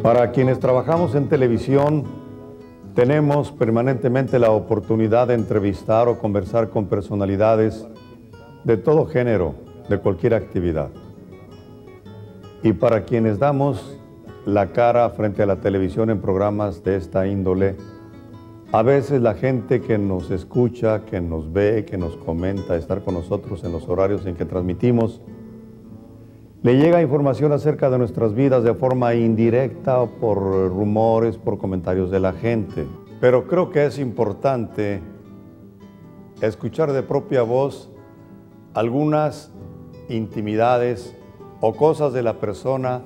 Para quienes trabajamos en televisión, tenemos permanentemente la oportunidad de entrevistar o conversar con personalidades de todo género, de cualquier actividad. Y para quienes damos la cara frente a la televisión en programas de esta índole, a veces la gente que nos escucha, que nos ve, que nos comenta, estar con nosotros en los horarios en que transmitimos, le llega información acerca de nuestras vidas de forma indirecta o por rumores, por comentarios de la gente. Pero creo que es importante escuchar de propia voz algunas intimidades o cosas de la persona,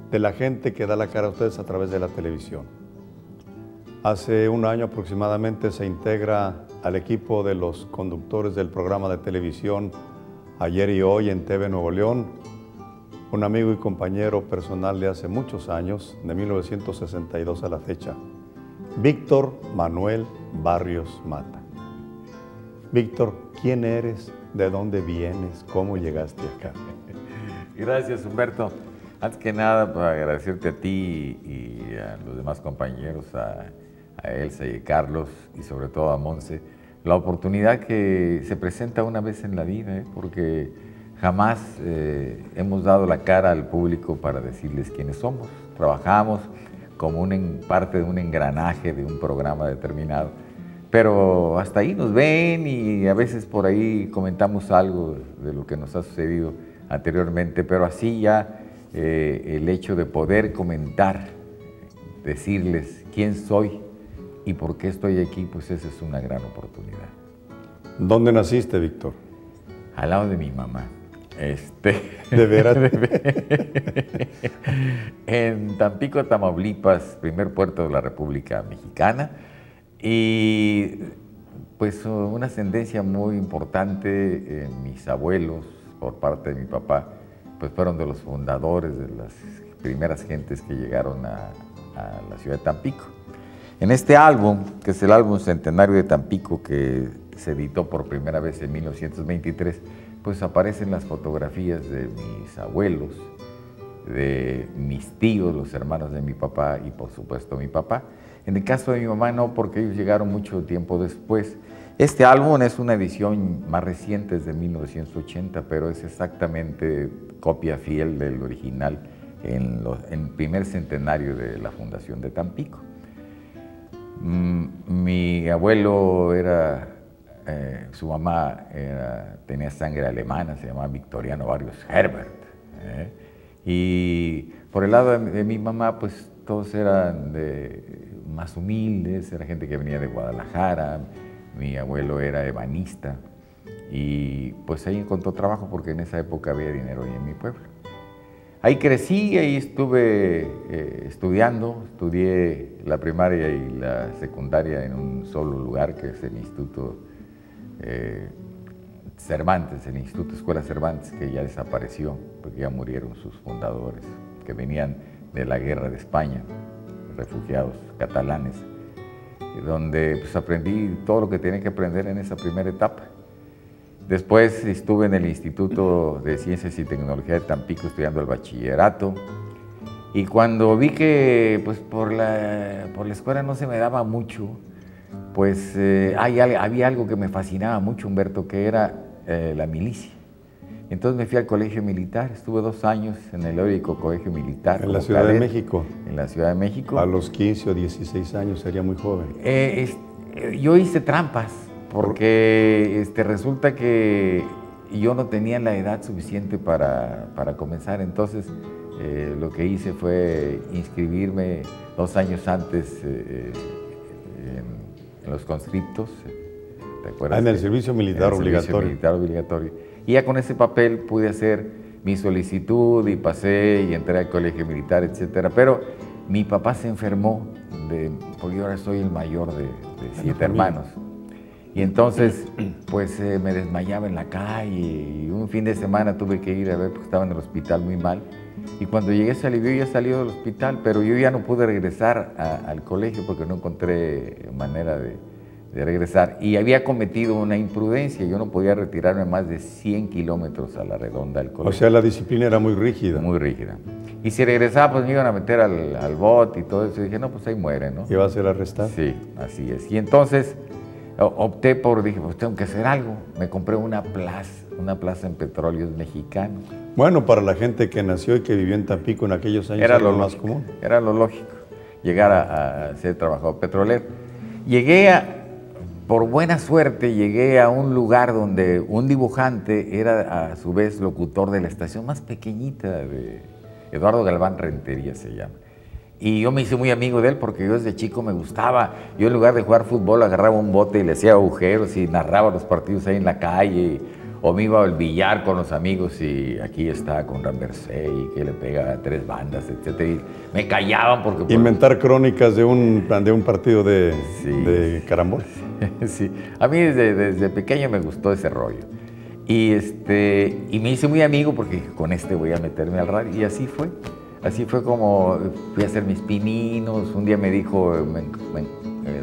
de la gente que da la cara a ustedes a través de la televisión. Hace un año aproximadamente se integra al equipo de los conductores del programa de televisión Ayer y Hoy en TV Nuevo León, un amigo y compañero personal de hace muchos años, de 1962 a la fecha, Víctor Manuel Barrios Mata. Víctor, ¿quién eres? ¿De dónde vienes? ¿Cómo llegaste acá? Gracias, Humberto. Antes que nada, para agradecerte a ti y a los demás compañeros, a Elsa y a Carlos, y sobre todo a Monse, la oportunidad que se presenta una vez en la vida, porque jamás hemos dado la cara al público para decirles quiénes somos. Trabajamos como parte de un engranaje de un programa determinado, pero hasta ahí nos ven y a veces por ahí comentamos algo de lo que nos ha sucedido anteriormente, pero así ya el hecho de poder comentar, decirles quién soy y por qué estoy aquí, pues esa es una gran oportunidad. ¿Dónde naciste, Víctor? Al lado de mi mamá. ¿De veras? En Tampico, Tamaulipas, primer puerto de la República Mexicana, y pues una ascendencia muy importante. Mis abuelos, por parte de mi papá, pues fueron de los fundadores de las primeras gentes que llegaron a la ciudad de Tampico. En este álbum, que es el álbum centenario de Tampico, que se editó por primera vez en 1923, pues aparecen las fotografías de mis abuelos, de mis tíos, los hermanos de mi papá y por supuesto mi papá. En el caso de mi mamá no, porque ellos llegaron mucho tiempo después. Este álbum es una edición más reciente, es de 1980, pero es exactamente copia fiel del original en el primer centenario de la fundación de Tampico. Mi abuelo era... su mamá tenía sangre alemana, se llamaba Victoriano Barrios Herbert. Y por el lado de mi mamá, pues todos eran más humildes, era gente que venía de Guadalajara. Mi abuelo era ebanista y pues ahí encontró trabajo porque en esa época había dinero ahí en mi pueblo. Ahí crecí, ahí estuve estudiando, estudié la primaria y la secundaria en un solo lugar, que es el Instituto Cervantes, el Instituto Escuela Cervantes, que ya desapareció porque ya murieron sus fundadores, que venían de la guerra de España, refugiados catalanes, donde pues aprendí todo lo que tenía que aprender en esa primera etapa. Después estuve en el Instituto de Ciencias y Tecnología de Tampico estudiando el bachillerato, y cuando vi que pues por la escuela no se me daba mucho, pues había algo que me fascinaba mucho, Humberto, que era la milicia. Entonces me fui al colegio militar, estuve 2 años en el heroico colegio militar. ¿En la Ciudad de México? En la Ciudad de México. A los 15 o 16 años, sería muy joven. Yo hice trampas, porque resulta que yo no tenía la edad suficiente para comenzar. Entonces lo que hice fue inscribirme 2 años antes en los conscriptos. ¿Te acuerdas? En el servicio militar obligatorio. Servicio militar obligatorio. Y ya con ese papel pude hacer mi solicitud y pasé y entré al colegio militar, etcétera. Pero mi papá se enfermó, porque yo ahora soy el mayor de 7 hermanos. Y entonces, pues me desmayaba en la calle, y un fin de semana tuve que ir a ver porque estaba en el hospital muy mal. Y cuando llegué se alivió, ya salió del hospital, pero yo ya no pude regresar al colegio porque no encontré manera de regresar. Y había cometido una imprudencia, yo no podía retirarme más de 100 kilómetros a la redonda del colegio. O sea, la disciplina era muy rígida. Muy rígida. Y si regresaba, pues me iban a meter al bote y todo eso. Y dije, no, pues ahí muere, ¿no? ¿Iba a ser arrestado? Sí, así es. Y entonces opté dije, pues tengo que hacer algo. Me compré una plaza en Petróleos Mexicanos. Bueno, para la gente que nació y que vivió en Tampico en aquellos años Era era lo lo más lógico, común. Era lo lógico, llegar a ser trabajador petrolero. Por buena suerte, llegué a un lugar donde un dibujante era a su vez locutor de la estación más pequeñita de Eduardo Galván Rentería se llama. Y yo me hice muy amigo de él porque yo desde chico me gustaba. Yo en lugar de jugar fútbol agarraba un bote y le hacía agujeros y narraba los partidos ahí en la calle. O me iba al billar con los amigos y aquí está con Ramversey que le pega a 3 bandas, etc. Y me callaban porque... Inventar crónicas de un partido de carambola. Sí, a mí desde pequeño me gustó ese rollo. Y me hice muy amigo porque con voy a meterme al radio. Y así fue. Así fue como fui a hacer mis pininos. Un día me dijo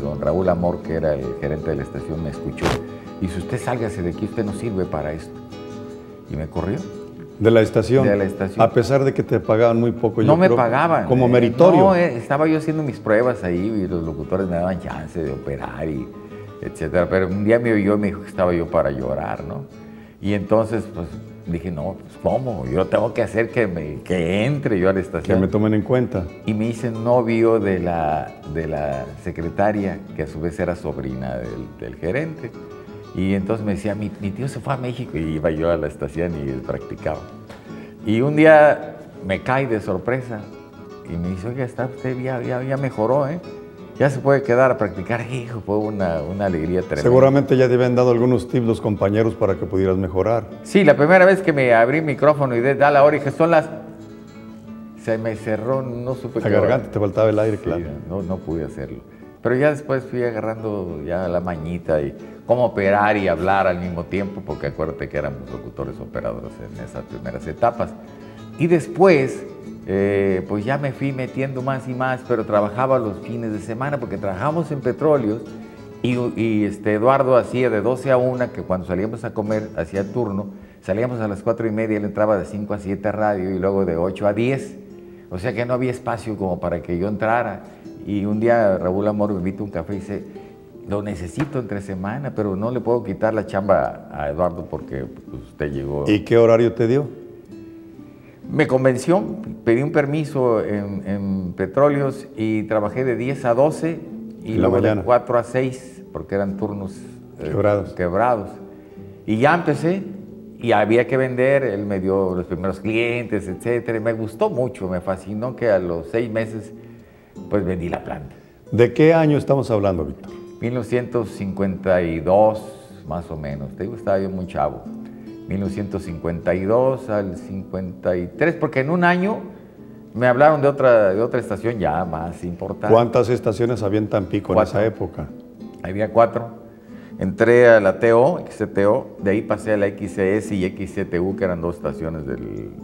don Raúl Amor, que era el gerente de la estación, me escuchó. Y dice, usted sálgase de aquí, usted no sirve para esto. Y me corrió. ¿De la estación? De la estación. A pesar de que te pagaban muy poco. No me pagaban. Como meritorio. No, estaba yo haciendo mis pruebas ahí y los locutores me daban chance de operar y etcétera. Pero un día me oyó y me dijo que estaba yo para llorar, ¿no? Y entonces, pues, dije, no, pues, ¿cómo? Yo tengo que hacer que entre yo a la estación. Que me tomen en cuenta. Y me hice novio de la secretaria, que a su vez era sobrina del gerente. Y entonces me decía, mi tío se fue a México, y iba yo a la estación y practicaba. Y un día me cae de sorpresa y me dice, oiga, usted ya mejoró, ¿eh? Ya se puede quedar a practicar. Hijo, fue una alegría tremenda. Seguramente ya te habían dado algunos tips los compañeros para que pudieras mejorar. Sí, la primera vez que me abrí el micrófono y da la hora y dije, se me cerró, no supe La garganta, te faltaba el aire, sí, claro. No pude hacerlo. Pero ya después fui agarrando ya la mañita y cómo operar y hablar al mismo tiempo, porque acuérdate que éramos locutores operadores en esas primeras etapas. Y después, pues ya me fui metiendo más y más, pero trabajaba los fines de semana, porque trabajamos en Petróleos y Eduardo hacía de 12 a 1, que cuando salíamos a comer, hacía turno, salíamos a las 4:30, él entraba de 5 a 7 a radio y luego de 8 a 10. O sea que no había espacio como para que yo entrara. Y un día Raúl Amor me invita a un café y dice, lo necesito entre semana, pero no le puedo quitar la chamba a Eduardo porque pues, usted llegó. ¿Y qué horario te dio? Me convenció, pedí un permiso en Petróleos y trabajé de 10 a 12 y luego de 4 a 6, porque eran turnos quebrados. Y ya empecé y había que vender, él me dio los primeros clientes, etcétera. Y me gustó mucho, me fascinó que a los 6 meses pues vendí la planta. ¿De qué año estamos hablando, Víctor? 1952, más o menos. Te digo, estaba yo muy chavo. 1952 al 53, porque en un año me hablaron de otra estación ya más importante. ¿Cuántas estaciones había en Tampico 4. en esa época? Había 4. Entré a la TO, XCTO, de ahí pasé a la XCS y XCTU, que eran 2 estaciones de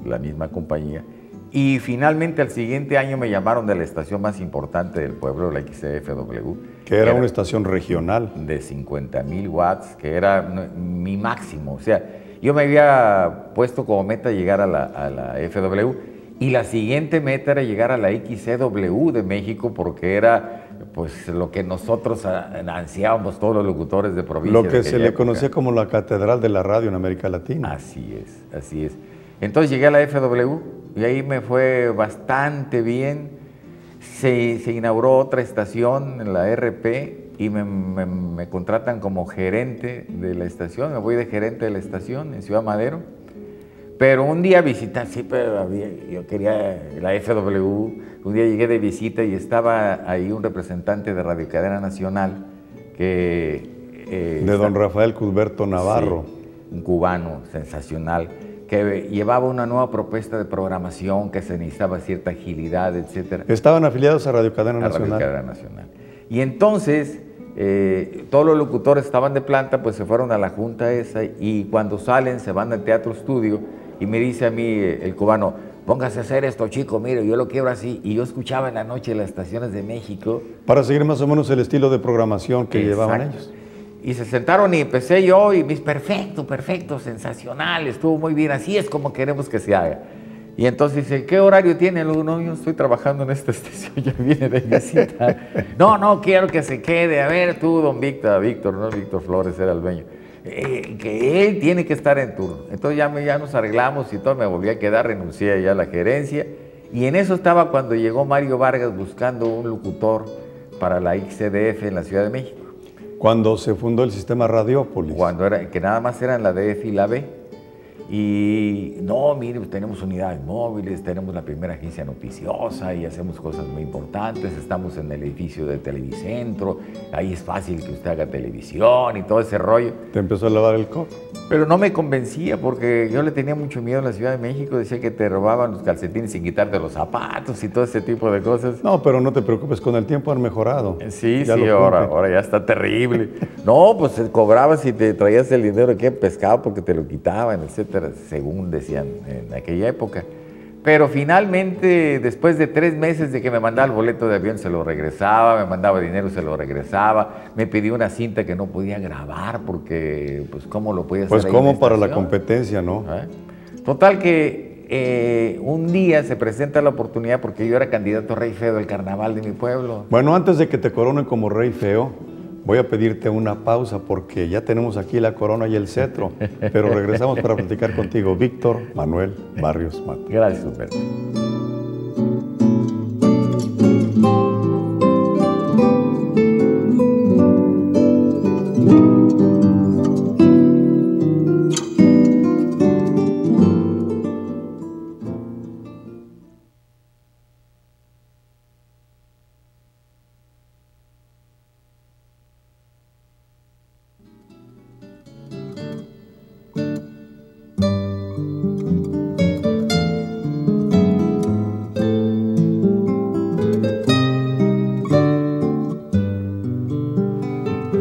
la misma compañía. Y finalmente al siguiente año me llamaron de la estación más importante del pueblo, la XCFW. Que era una estación regional. De 50,000 watts, que era mi máximo. O sea, yo me había puesto como meta llegar a la FW y la siguiente meta era llegar a la XCW de México porque era pues lo que nosotros ansiábamos todos los locutores de provincia. Lo que se le conocía como la catedral de la radio en América Latina. Así es, así es. Entonces llegué a la FW y ahí me fue bastante bien. Se inauguró otra estación en la RP y me contratan como gerente de la estación. Me voy de gerente de la estación en Ciudad Madero. Pero un día yo quería la FW. Un día llegué de visita y estaba ahí un representante de Radio Cadena Nacional que... de don Rafael Cusberto Navarro. Sí, un cubano sensacional, que llevaba una nueva propuesta de programación, que se necesitaba cierta agilidad, etc. ¿Estaban afiliados a Radio Cadena Nacional? A Radio Cadena Nacional. Y entonces, todos los locutores estaban de planta, pues se fueron a la junta esa, y cuando salen se van al Teatro Estudio, y me dice a mí el cubano, póngase a hacer esto, chico, mire, yo lo quiero así. Y yo escuchaba en la noche las estaciones de México. Para seguir más o menos el estilo de programación que llevaban ellos. Y se sentaron y empecé yo y mis perfecto, sensacional, estuvo muy bien, así es como queremos que se haga. Y entonces dice, ¿qué horario tiene? Luego, no, yo estoy trabajando en esta estación, ya viene de visita. No, quiero que se quede. A ver, tú, don Víctor, ¿no? Víctor Flores era el dueño. Que él tiene que estar en turno. Entonces ya nos arreglamos y todo, me volví a quedar, renuncié ya a la gerencia. Y en eso estaba cuando llegó Mario Vargas buscando un locutor para la XCDF en la Ciudad de México. Cuando se fundó el sistema Radiópolis. Que nada más eran la DF y la B. Y no, mire, pues tenemos unidades móviles, tenemos la primera agencia noticiosa y hacemos cosas muy importantes, estamos en el edificio de Televicentro, ahí es fácil que usted haga televisión y todo ese rollo. ¿Te empezó a lavar el coco? Pero no me convencía porque yo le tenía mucho miedo a la Ciudad de México, decía que te robaban los calcetines sin quitarte los zapatos y todo ese tipo de cosas. No, pero no te preocupes, con el tiempo han mejorado. Sí, ahora ya está terrible. No, pues cobrabas y te traías el dinero que pescado porque te lo quitaban, etcétera, según decían en aquella época. Pero finalmente, después de 3 meses de que me mandaba el boleto de avión, se lo regresaba, me mandaba dinero, se lo regresaba, me pidió una cinta que no podía grabar porque, pues, ¿cómo lo podía hacer? Pues como para la competencia, ¿no? Total que un día se presenta la oportunidad porque yo era candidato a Rey Feo del carnaval de mi pueblo. Bueno, antes de que te coronen como Rey Feo, voy a pedirte una pausa porque ya tenemos aquí la corona y el cetro, pero regresamos para platicar contigo. Víctor Manuel Barrios Mata. Gracias, Humberto.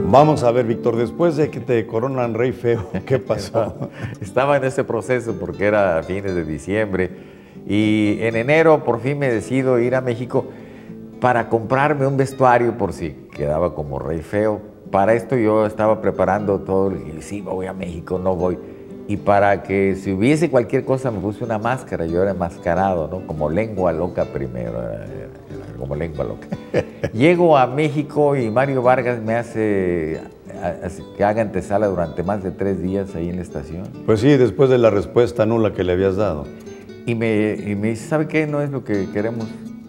Vamos a ver, Víctor, después de que te coronan Rey Feo, ¿qué pasó? Estaba en ese proceso porque era a fines de diciembre y en enero por fin me decido ir a México para comprarme un vestuario por si quedaba como Rey Feo. Para esto yo estaba preparando todo, y sí, voy a México, no voy. Y para que si hubiese cualquier cosa me puse una máscara, yo era enmascarado, ¿no? Como lengua loca primero, como lengua loca. Llego a México y Mario Vargas me hace que haga antesala durante más de 3 días ahí en la estación. Pues sí, después de la respuesta nula que le habías dado. Y me dice, ¿sabe qué? No es lo que queremos,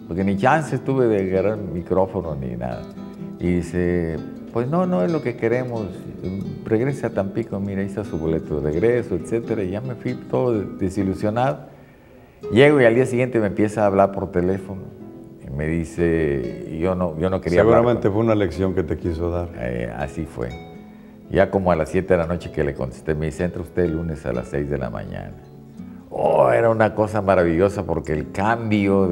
porque ni chance tuve de agarrar micrófono ni nada. Y dice, pues no es lo que queremos, regrese a Tampico, mira, ahí está su boleto de regreso, etcétera. Y ya me fui todo desilusionado. Llego y al día siguiente me empieza a hablar por teléfono. Me dice, yo no quería Seguramente fue una lección que te quiso dar. Así fue. Ya como a las 7 de la noche que le contesté, me dice, entra usted el lunes a las 6 de la mañana. Oh, era una cosa maravillosa porque el cambio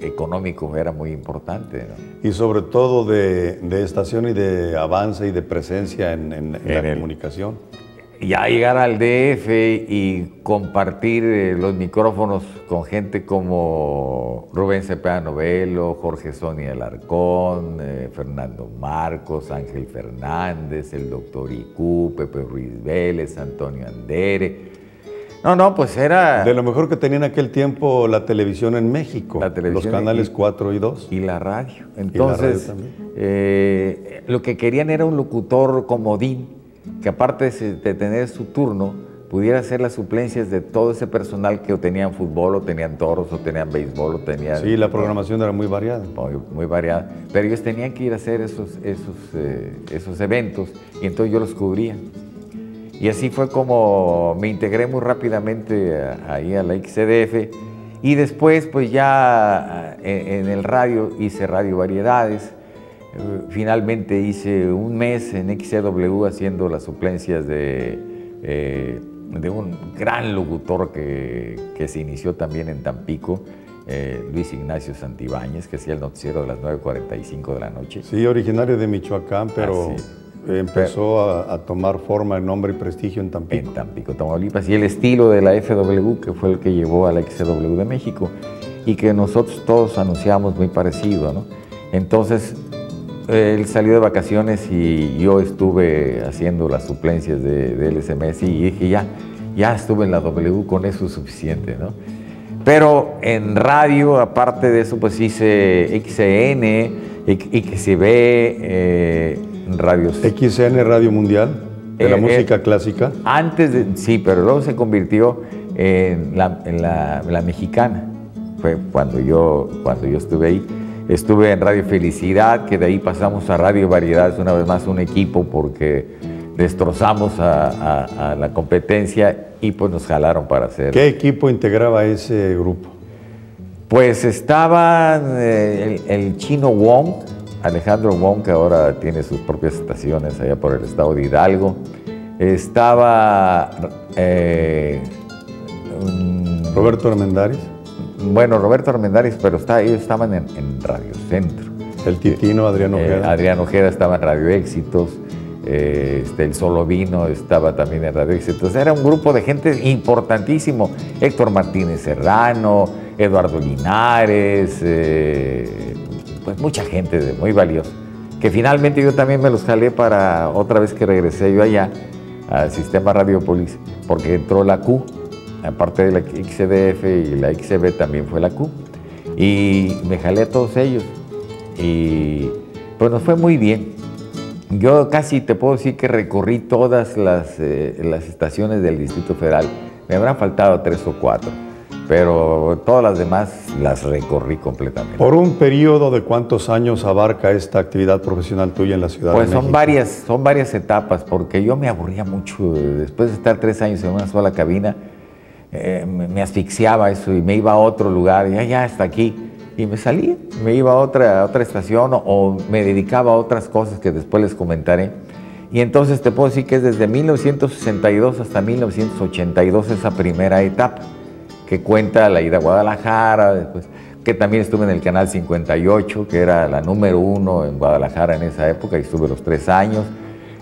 económico era muy importante, ¿no? Y sobre todo de estación y de avance y de presencia en la comunicación. Ya llegar al DF y compartir los micrófonos con gente como Rubén Cepeda Novelo, Jorge Sonia Alarcón, Fernando Marcos, Ángel Fernández, el doctor Icú, Pepe Ruiz Vélez, Antonio Andere. No, pues era... De lo mejor que tenía en aquel tiempo la televisión en México, los canales 4 y 2. Y la radio. Entonces, lo que querían era un locutor comodín, que aparte de tener su turno, pudiera hacer las suplencias de todo ese personal que o tenían fútbol, o tenían toros, o tenían béisbol, o tenían... Sí, la programación era muy variada. Muy variada. Pero ellos tenían que ir a hacer esos eventos, y entonces yo los cubría. Y así fue como me integré muy rápidamente ahí a la XCDF. Y después, pues ya en el radio, hice Radio Variedades. Finalmente hice un mes en XCW haciendo las suplencias de un gran locutor que se inició también en Tampico, Luis Ignacio Santibáñez, que hacía el noticiero de las 9:45 de la noche. Sí, originario de Michoacán, pero empezó a tomar forma, nombre y prestigio en Tampico. En Tampico, Tamaulipas. Y el estilo de la FW, que fue el que llevó a la XCW de México, y que nosotros todos anunciamos muy parecido, ¿no? Entonces, él salió de vacaciones y yo estuve haciendo las suplencias del SMS y dije, ya estuve en la W, con eso es suficiente, ¿no? Pero en radio, aparte de eso, pues hice XN, XB, radios. XN, Radio Mundial, de la música clásica. Sí, pero luego se convirtió en la mexicana. Fue cuando yo estuve ahí. Estuve en Radio Felicidad, que de ahí pasamos a Radio Variedades, una vez más un equipo, porque destrozamos a la competencia y pues nos jalaron para hacer. ¿Qué equipo integraba ese grupo? Pues estaban el chino Wong, Alejandro Wong, que ahora tiene sus propias estaciones allá por el estado de Hidalgo. Estaba Roberto Armendáriz. Bueno, Roberto Armendáriz, pero ellos estaban en Radio Centro. El Titino, Adrián Ojeda. Adrián Ojeda estaba en Radio Éxitos. El Solo Vino estaba también en Radio Éxitos. Era un grupo de gente importantísimo. Héctor Martínez Serrano, Eduardo Linares, pues mucha gente muy valiosa. Que finalmente yo también me los jalé para otra vez que regresé yo allá al sistema Radiopolis, porque entró la Q. Aparte de la XDF y la XB también fue la Q. Y me jalé a todos ellos. Y pues nos fue muy bien. Yo casi te puedo decir que recorrí todas las estaciones del Distrito Federal. Me habrán faltado 3 o 4, pero todas las demás las recorrí completamente. ¿Por un periodo de cuántos años abarca esta actividad profesional tuya en la Ciudad de México? Pues son varias etapas, porque yo me aburría mucho. Después de estar 3 años en una sola cabina, me asfixiaba eso y me iba a otro lugar, ya hasta aquí, y me salía, me iba a otra estación o me dedicaba a otras cosas que después les comentaré. Y entonces te puedo decir que es desde 1962 hasta 1982 esa primera etapa, que cuenta la ida a Guadalajara, después, que también estuve en el Canal 58, que era la número 1 en Guadalajara en esa época, y estuve los 3 años.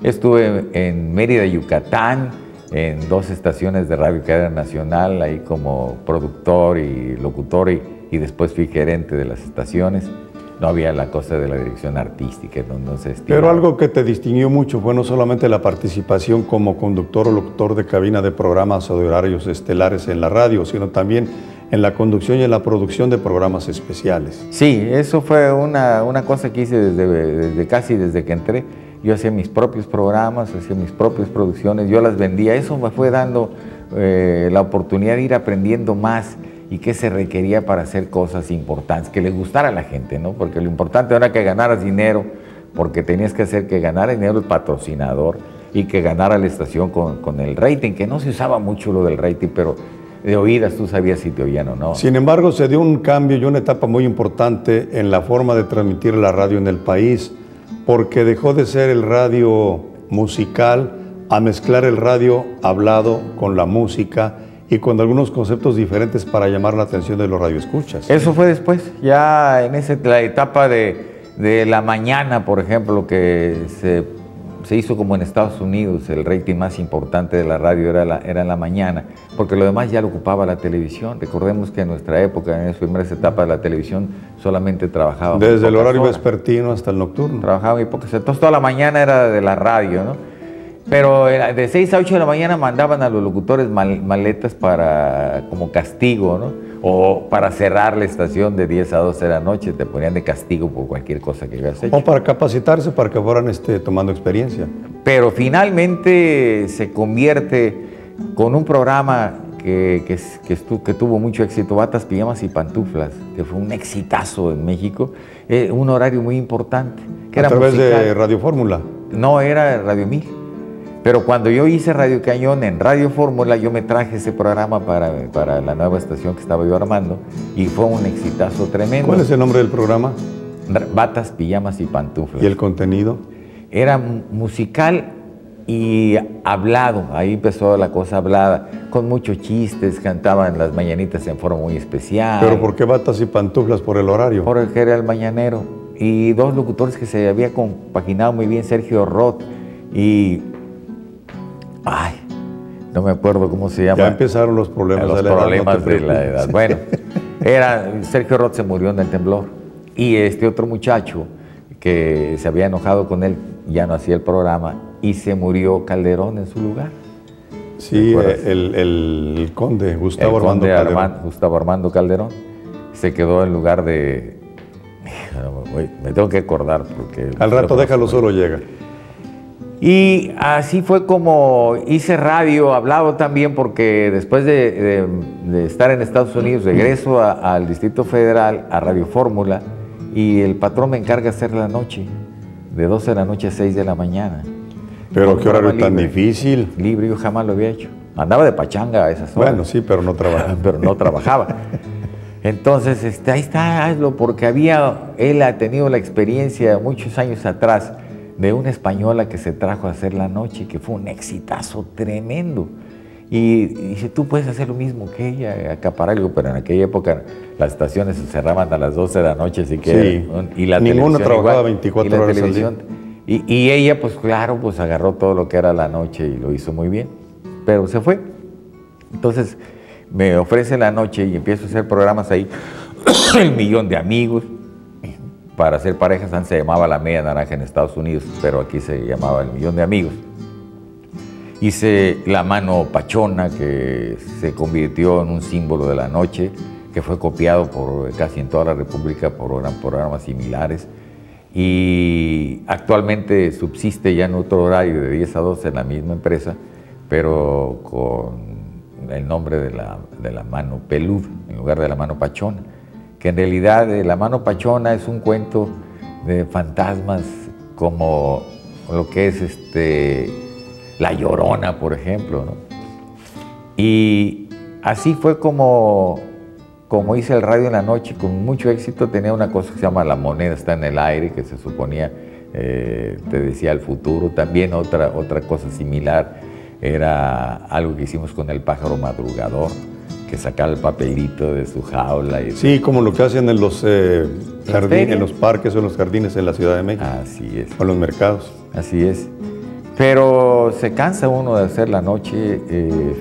Estuve en Mérida, Yucatán, en 2 estaciones de Radio Cadena Nacional, ahí como productor y locutor, y después fui gerente de las estaciones. No había la cosa de la dirección artística, no se estimaba. Pero algo que te distinguió mucho fue no solamente la participación como conductor o locutor de cabina de programas o de horarios estelares en la radio, sino también en la conducción y en la producción de programas especiales. Sí, eso fue una cosa que hice casi desde que entré. Yo hacía mis propios programas, hacía mis propias producciones, yo las vendía. Eso me fue dando la oportunidad de ir aprendiendo más y qué se requería para hacer cosas importantes, que les gustara a la gente, ¿no? Porque lo importante era que ganaras dinero, porque tenías que hacer que ganara dinero el patrocinador y que ganara la estación con el rating, que no se usaba mucho lo del rating, pero de oídas tú sabías si te oían o no. Sin embargo, se dio un cambio y una etapa muy importante en la forma de transmitir la radio en el país, porque dejó de ser el radio musical a mezclar el radio hablado con la música y con algunos conceptos diferentes para llamar la atención de los radioescuchas. Eso fue después, ya en la etapa de la mañana, por ejemplo, que se hizo como en Estados Unidos, el rating más importante de la radio era en la mañana, porque lo demás ya lo ocupaba la televisión. Recordemos que en nuestra época, en las primeras etapas, la televisión solamente trabajaba desde el horario vespertino hasta el nocturno. Trabajaba muy pocas, entonces toda la mañana era de la radio, ¿no? Pero de 6 a 8 de la mañana mandaban a los locutores maletas como castigo, ¿no? O para cerrar la estación de 10 a 12 de la noche, te ponían de castigo por cualquier cosa que habías hecho. O para capacitarse, para que fueran tomando experiencia. Pero finalmente se convierte con un programa que tuvo mucho éxito, Batas, Pijamas y Pantuflas, que fue un exitazo en México, un horario muy importante. Que ¿A era través musical. de Radio Fórmula? No, era Radio 1000. Pero cuando yo hice Radio Cañón en Radio Fórmula, yo me traje ese programa para la nueva estación que estaba yo armando y fue un exitazo tremendo. ¿Cuál es el nombre del programa? Batas, Pijamas y Pantuflas. ¿Y el contenido? Era musical y hablado, ahí empezó la cosa hablada, con muchos chistes, cantaban las mañanitas en forma muy especial. ¿Pero por qué Batas y Pantuflas? ¿Por el horario? Porque era el mañanero. Y 2 locutores que se había compaginado muy bien, Sergio Roth y... Ay, no me acuerdo cómo se llama. Ya empezaron los problemas de la edad. Los problemas de la edad. Bueno, Sergio Roth se murió en el temblor. Y este otro muchacho que se había enojado con él, ya no hacía el programa, y se murió Calderón en su lugar. Sí, el conde Gustavo Armando Calderón. Gustavo Armando Calderón se quedó en lugar de... Me tengo que acordar porque... Al rato déjalo solo llega. Y así fue como hice radio, hablaba también porque después de estar en Estados Unidos, regreso al Distrito Federal, a Radio Fórmula, y el patrón me encarga hacer la noche, de 12 de la noche a 6 de la mañana. Pero qué horario tan difícil. Libre, yo jamás lo había hecho. Andaba de pachanga a esas horas. Bueno, sí, pero no trabajaba. Pero no trabajaba. Entonces, ahí está, hazlo, porque él ha tenido la experiencia muchos años atrás de una española que se trajo a hacer la noche, que fue un exitazo tremendo. Y dice, tú puedes hacer lo mismo que ella, acaparar algo, pero en aquella época las estaciones se cerraban a las 12 de la noche, así que... Sí, y la ninguno trabajaba igual, 24 horas al día. Y ella, pues claro, pues agarró todo lo que era la noche y lo hizo muy bien, pero se fue. Entonces me ofrece la noche y empiezo a hacer programas ahí, El Millón de Amigos, para hacer parejas. Antes se llamaba La Media Naranja en Estados Unidos, pero aquí se llamaba El Millón de Amigos. Hice La Mano Pachona, que se convirtió en un símbolo de la noche, que fue copiado por casi en toda la República por programas similares. Y actualmente subsiste ya en otro horario de 10 a 12 en la misma empresa, pero con el nombre de la Mano Peluda, en lugar de La Mano Pachona. Que en realidad La Mano Pachona es un cuento de fantasmas como lo que es La Llorona, por ejemplo, ¿no? Y así fue como hice el radio en la noche, con mucho éxito. Tenía una cosa que se llama La Moneda Está en el Aire, que se suponía, te decía el futuro. También otra cosa similar era algo que hicimos con El Pájaro Madrugador, que sacaba el papelito de su jaula. Sí, como lo que hacen en los jardines, en los parques o en los jardines en la Ciudad de México. Así es. O en los mercados. Así es. Pero se cansa uno de hacer la noche.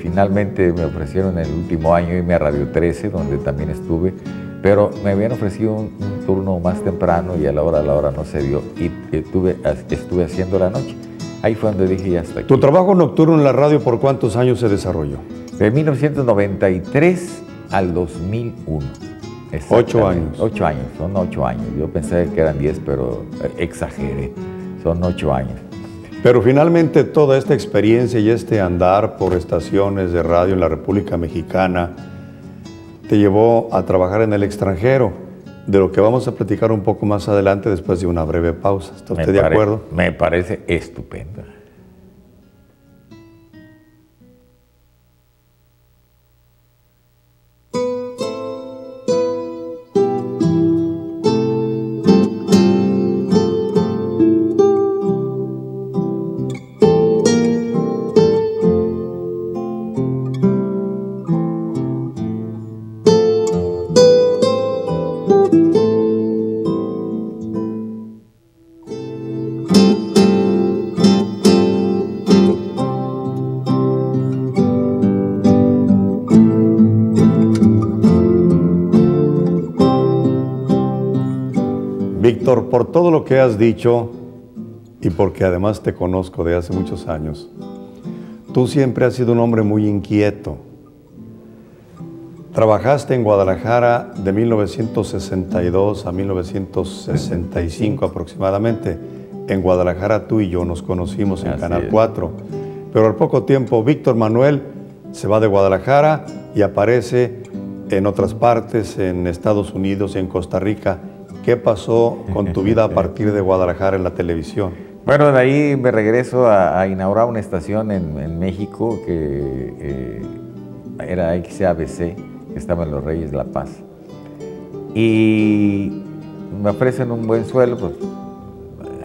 Finalmente me ofrecieron el último año irme a Radio 13, donde también estuve, pero me habían ofrecido un turno más temprano y a la hora no se dio, y estuve haciendo la noche. Ahí fue donde dije, ya está aquí. ¿Tu trabajo nocturno en la radio por cuántos años se desarrolló? De 1993 al 2001. 8 años. 8 años, son 8 años. Yo pensé que eran 10, pero exageré. Son 8 años. Pero finalmente toda esta experiencia y este andar por estaciones de radio en la República Mexicana te llevó a trabajar en el extranjero, de lo que vamos a platicar un poco más adelante después de una breve pausa. ¿Está usted de acuerdo? Me parece estupendo. Víctor, por todo lo que has dicho y porque además te conozco de hace muchos años, tú siempre has sido un hombre muy inquieto. Trabajaste en Guadalajara de 1962 a 1965 aproximadamente. En Guadalajara tú y yo nos conocimos en Canal 4. Pero al poco tiempo Víctor Manuel se va de Guadalajara y aparece en otras partes, en Estados Unidos y en Costa Rica. ¿Qué pasó con tu vida a partir de Guadalajara en la televisión? Bueno, de ahí me regreso a inaugurar una estación en México que era XABC, que estaba en Los Reyes de la Paz. Y me ofrecen un buen sueldo, pues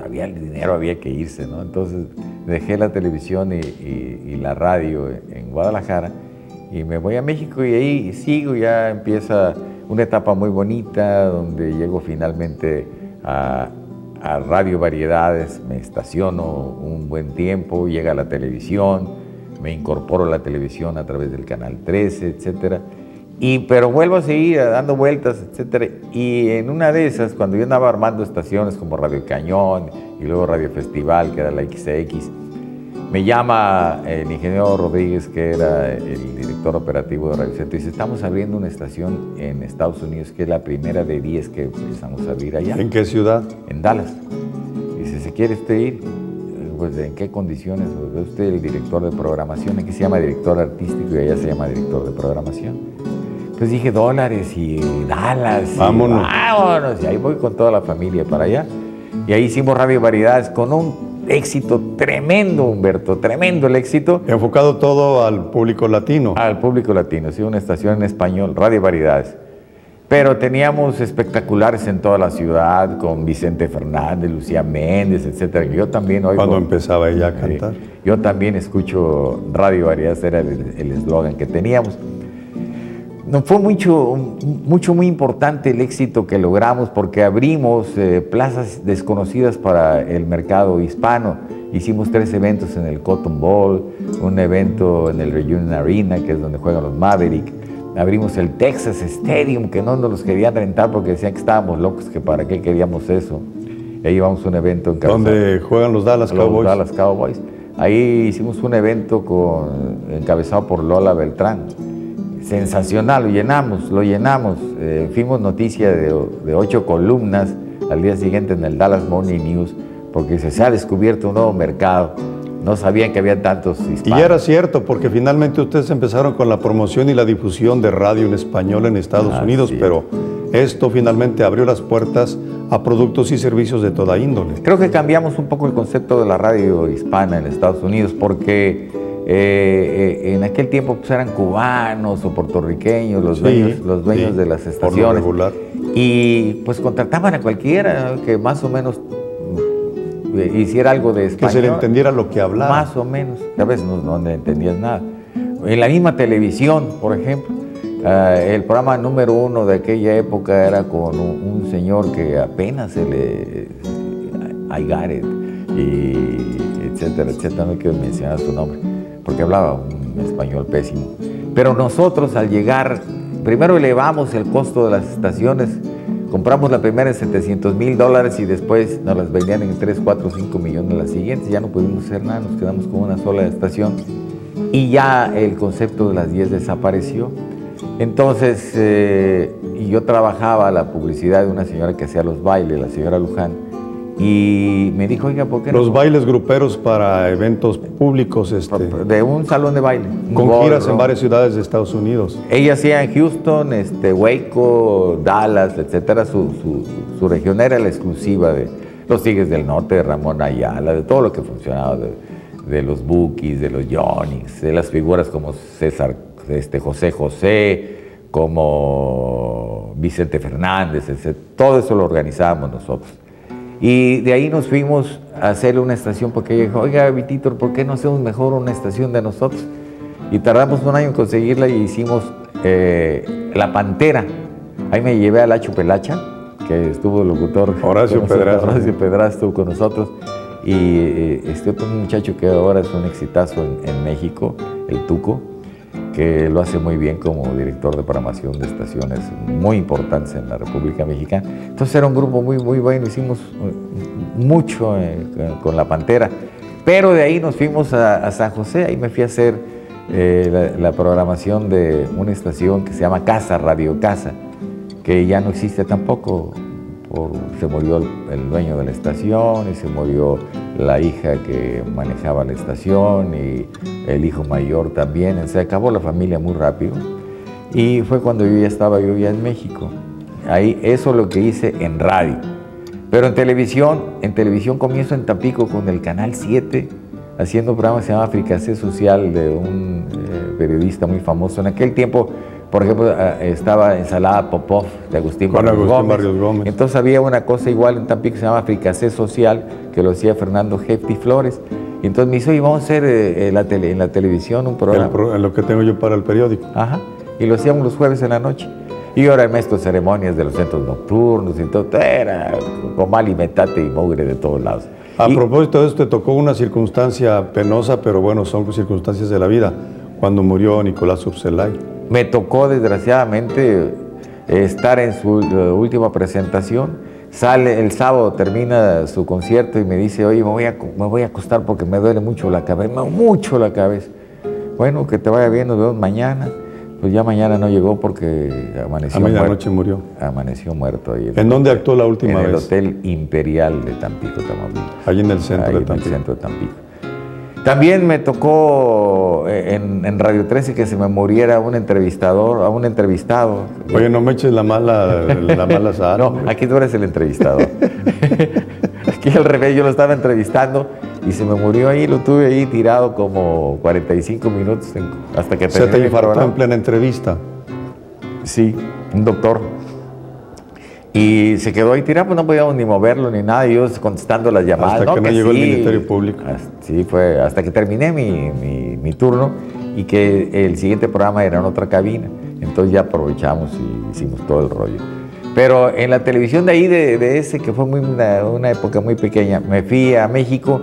había el dinero, había que irse, ¿no? Entonces dejé la televisión y la radio en Guadalajara y me voy a México y ahí sigo, ya empieza una etapa muy bonita donde llego finalmente a Radio Variedades, me estaciono un buen tiempo, llega la televisión, me incorporo a la televisión a través del Canal 13, etcétera. Pero vuelvo a seguir dando vueltas, etcétera. Y en una de esas, cuando yo andaba armando estaciones como Radio Cañón y luego Radio Festival, que era la XX, Me llama el ingeniero Rodríguez, que era el director operativo de Radio Centro, y dice, estamos abriendo una estación en Estados Unidos, que es la primera de 10 que empezamos a abrir allá. ¿En qué ciudad? En Dallas. Dice, ¿se quiere usted ir? Pues, ¿en qué condiciones? Pues, ve usted el director de programación, aquí se llama director artístico y allá se llama director de programación. Entonces dije, dólares y Dallas. Vámonos. Vámonos. Y ahí voy con toda la familia para allá. Y ahí hicimos Radio Variedades con un éxito tremendo, Humberto, tremendo el éxito. Enfocado todo al público latino. Al público latino, sí, una estación en español, Radio Variedades. Pero teníamos espectaculares en toda la ciudad, con Vicente Fernández, Lucía Méndez, etcétera. Yo también oigo, cuando empezaba ella a cantar. Yo también escucho Radio Variedades, era el eslogan que teníamos. Fue muy importante el éxito que logramos porque abrimos plazas desconocidas para el mercado hispano. Hicimos 3 eventos en el Cotton Bowl, un evento en el Reunion Arena, que es donde juegan los Mavericks. Abrimos el Texas Stadium, que no nos los querían rentar porque decían que estábamos locos, que para qué queríamos eso. Y ahí llevamos un evento en donde juegan los Dallas Cowboys. Los Dallas Cowboys. Ahí hicimos un evento encabezado por Lola Beltrán. Sensacional, lo llenamos. Fuimos noticia de 8 columnas al día siguiente en el Dallas Morning News, porque se ha descubierto un nuevo mercado. No sabían que había tantos hispanos. Y era cierto, porque finalmente ustedes empezaron con la promoción y la difusión de radio en español en Estados Unidos, pero esto finalmente abrió las puertas a productos y servicios de toda índole. Creo que cambiamos un poco el concepto de la radio hispana en Estados Unidos, porque en aquel tiempo pues, eran cubanos o puertorriqueños los dueños de las estaciones. Por lo regular. Y pues contrataban a cualquiera, ¿no?, que más o menos hiciera algo de español. Que se le entendiera lo que hablaba. Más o menos. A veces no entendías nada. En la misma televisión, por ejemplo, el programa número 1 de aquella época era con un señor que apenas se le... I got it, y etcétera, etcétera. No quiero mencionar su nombre, porque hablaba un español pésimo. Pero nosotros, al llegar, primero elevamos el costo de las estaciones. Compramos la primera en $700,000 y después nos las vendían en 3, 4, 5 millones las siguientes. Ya no pudimos hacer nada, nos quedamos con una sola estación y ya el concepto de las 10 desapareció. Entonces, yo trabajaba la publicidad de una señora que hacía los bailes, la señora Luján, y me dijo, oiga, ¿por qué no? Los bailes gruperos para eventos públicos. De un salón de baile. Con giras en varias ciudades de Estados Unidos. Ella hacía en Houston, Waco, Dallas, etcétera. Su región era la exclusiva de los Tigres del Norte, de Ramón Ayala, de todo lo que funcionaba, de los Bookies, de los Yonix, de las figuras como José José, como Vicente Fernández, etc. Todo eso lo organizábamos nosotros. Y de ahí nos fuimos a hacer una estación porque ella dijo, oiga, Vitítor, ¿por qué no hacemos mejor una estación de nosotros? Y tardamos un año en conseguirla y hicimos La Pantera. Ahí me llevé a Lacho Pelacha, que estuvo el locutor. Horacio Pedraza estuvo con nosotros. Y otro muchacho que ahora es un exitazo en México, el Tuco, que lo hace muy bien como director de programación de estaciones muy importantes en la República Mexicana. Entonces era un grupo muy bueno, hicimos mucho con La Pantera. Pero de ahí nos fuimos a San José, ahí me fui a hacer la programación de una estación que se llama Casa, Radio Casa, que ya no existe tampoco. Se murió el dueño de la estación y se murió la hija que manejaba la estación y el hijo mayor también. Se acabó la familia muy rápido y fue cuando yo ya estaba en México. Ahí, eso es lo que hice en radio. Pero en televisión comienzo en Tampico con el Canal 7, haciendo un programa que se llama Fricasé Social de un periodista muy famoso. En aquel tiempo, por ejemplo, estaba Ensalada Popov de Agustín Barrios Gómez. Entonces había una cosa igual en Tampico que se llama Fricasé Social, que lo hacía Fernando Hefti Flores. Y entonces me dijo, oye, vamos a hacer en la televisión un programa. Lo que tengo yo para el periódico. Ajá. Y lo hacíamos los jueves en la noche. Y yo era el maestro de ceremonias de los centros nocturnos y todo. Era comal y metate y mugre de todos lados. A propósito de esto, te tocó una circunstancia penosa, pero bueno, son circunstancias de la vida, cuando murió Nicolás Urselay. Me tocó, desgraciadamente, estar en su última presentación. Sale el sábado, termina su concierto y me dice, oye, me voy a acostar porque me duele mucho la cabeza, mucho la cabeza. Bueno, que te vaya bien, nos vemos mañana. Pues ya mañana no llegó porque amaneció muerto. A medianoche murió. Amaneció muerto ahí. ¿En dónde actuó la última vez? En el Hotel Imperial de Tampico, Tamaulipas. Ahí en el centro de Tampico. En el centro de Tampico. También me tocó en Radio 13 que se me muriera a un entrevistado. Oye, no me eches la mala sal. No, aquí tú eres el entrevistador. Aquí al revés, yo lo estaba entrevistando y se me murió ahí, lo tuve ahí tirado como 45 minutos hasta que terminé. ¿Se te infartó en plena entrevista? Sí, un doctor. Y se quedó ahí tirado, pues no podíamos ni moverlo ni nada, y yo contestando las llamadas. Hasta que no llegó el Ministerio Público. Sí, fue hasta que terminé mi turno y que el siguiente programa era en otra cabina. Entonces ya aprovechamos y hicimos todo el rollo. Pero en la televisión de ahí, de ese, que fue una época muy pequeña, me fui a México